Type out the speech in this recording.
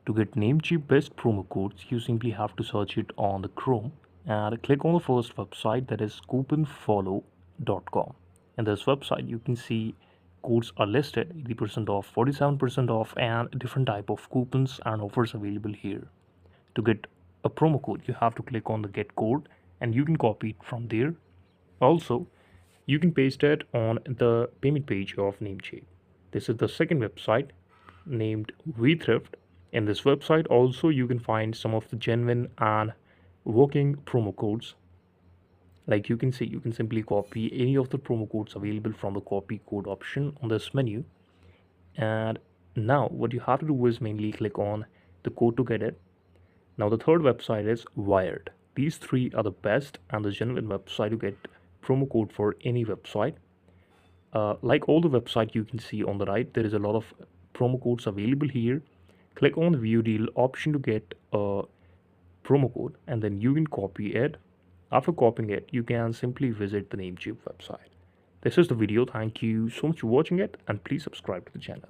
To get Namecheap best promo codes, you simply have to search it on the Chrome and click on the first website, that is couponfollow.com. In this website, you can see codes are listed: 80% off, 47% off, and different type of coupons and offers available here. To get a promo code, you have to click on the get code and you can copy it from there. Also, you can paste it on the payment page of Namecheap. This is the second website named WeThrift. In this website, also you can find some of the genuine and working promo codes. Like you can see, you can simply copy any of the promo codes available from the copy code option on this menu. And now what you have to do is mainly click on the code to get it. Now the third website is Wired. These three are the best and the genuine website to get promo code for any website. Like all the website you can see on the right, there is a lot of promo codes available here. Click on the view deal option to get a promo code and then you can copy it. After copying it, you can simply visit the Namecheap website. This is the video. Thank you so much for watching it and please subscribe to the channel.